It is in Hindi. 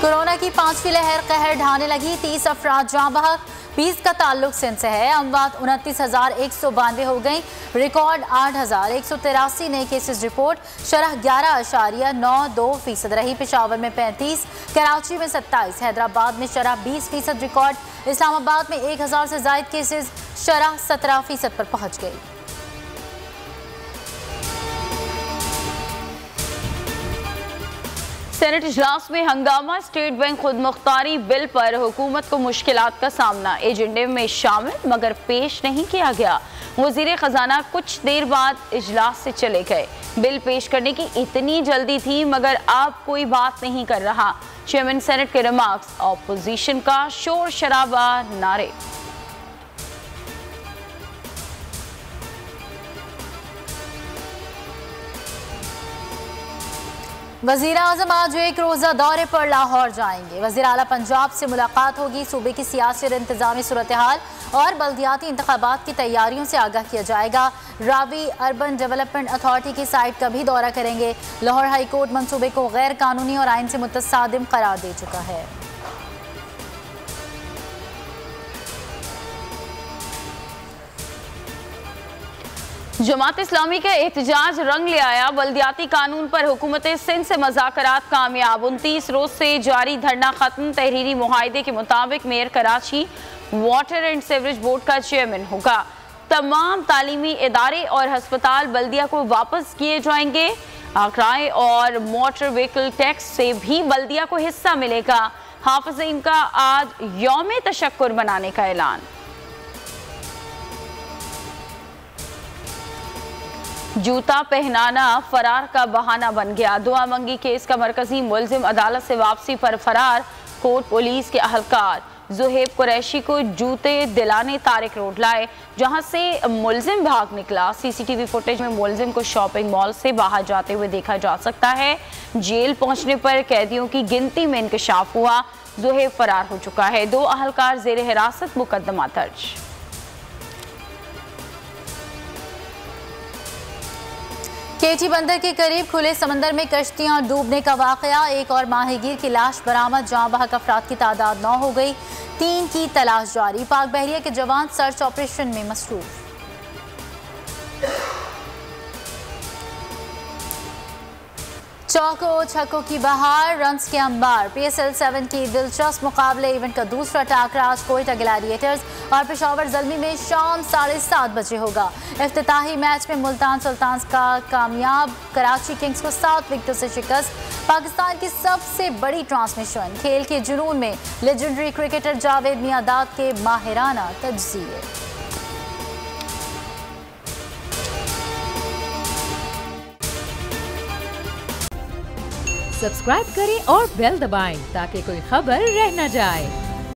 कोरोना की 5वीं लहर कहर ढाने लगी। 30 अफराद जाँ बहक, 20 का ताल्लुक सिंध से है। अमवात 29,192 हो गई। रिकॉर्ड 8,183 नए केसेस रिपोर्ट। शरह 11.92% रही। पेशावर में 35, कराची में 27, हैदराबाद में शरह 20% रिकॉर्ड। इस्लामाबाद में 1000 से जायद केसेस, शरह 17% पर पहुंच गई। सेनेट इजलास में हंगामा। स्टेट बैंक खुद मुख्तारी बिल पर हुकूमत को मुश्किलात का सामना एजेंडे में शामिल मगर पेश नहीं किया गया। वजीर खजाना कुछ देर बाद इजलास से चले गए। बिल पेश करने की इतनी जल्दी थी मगर अब कोई बात नहीं कर रहा। चेयरमैन सेनेट के रिमार्क्स, ऑपोजिशन का शोर शराबा, नारे। वज़ीर आज़म आज एक रोज़ा दौरे पर लाहौर जाएंगे। वज़ीर आला पंजाब से मुलाकात होगी। सूबे की सियासी और इंतजामी सूरत हाल और बल्दियाती इंतखाबात की तैयारियों से आगाह किया जाएगा। रावी अर्बन डेवलपमेंट अथॉरिटी की साइट का भी दौरा करेंगे। लाहौर हाई कोर्ट मंसूबे को गैर कानूनी और आइन से मुतसादिम करार दे चुका है। जमात इस्लामी का एहतजाज रंग ले आया। बल्दियाती कानून पर हुकूमत सिंध से मज़ाकरात कामयाब। 29 रोज से जारी धरना खत्म। तहरीरी मुआहदे के मुताबिक mayor Karachi water and sewerage board का चेयरमैन होगा। तमाम तालीमी इदारे और हस्पताल बल्दिया को वापस किए जाएंगे। किराए और मोटर व्हीकल टैक्स से भी बल्दिया को हिस्सा मिलेगा। हाफिज़ीन का आज यौम तशक्कुर मनाने का ऐलान। जूता पहनाना फरार का बहाना बन गया। दुआ मंगी केस का मरकजी मुलजिम अदालत से वापसी पर फरार। कोर्ट पुलिस के अहलकार ज़ुहैब कुरैशी को जूते दिलाने तारिक रोड लाए, जहां से मुलजिम भाग निकला। सीसीटीवी फुटेज में मुलजिम को शॉपिंग मॉल से बाहर जाते हुए देखा जा सकता है। जेल पहुंचने पर कैदियों की गिनती में इंकशाफ हुआ। ज़ुहैब फरार हो चुका है। 2 अहलकार जेर हिरासत, मुकदमा दर्ज। केटी बंदर के करीब खुले समंदर में कश्तियां डूबने का वाकया। एक और माहीगीर की लाश बरामद। जाँ बहक अफराद की तादाद 9 हो गई। 3 की तलाश जारी। पाक बहरिया के जवान सर्च ऑपरेशन में मसरूफ। चौकों छक्कों की बहार, रन्स के अंबार। PSL 7 की दिलचस्प मुकाबले इवेंट का दूसरा टाकरा आज कोयटा ग्लैडिएटर्स और पेशावर ज़ल्मी में शाम 7:30 बजे होगा। इफ्तिताही मैच में मुल्तान सुल्तान्स का कामयाब। कराची किंग्स को 7 विकेटों से शिकस्त। पाकिस्तान की सबसे बड़ी ट्रांसमिशन। खेल के जुनून में लेजेंडरी क्रिकेटर जावेद मियांदाद के माहिराना तज्ज़िये। सब्सक्राइब करें और बेल दबाएं ताकि कोई खबर रह न जाए।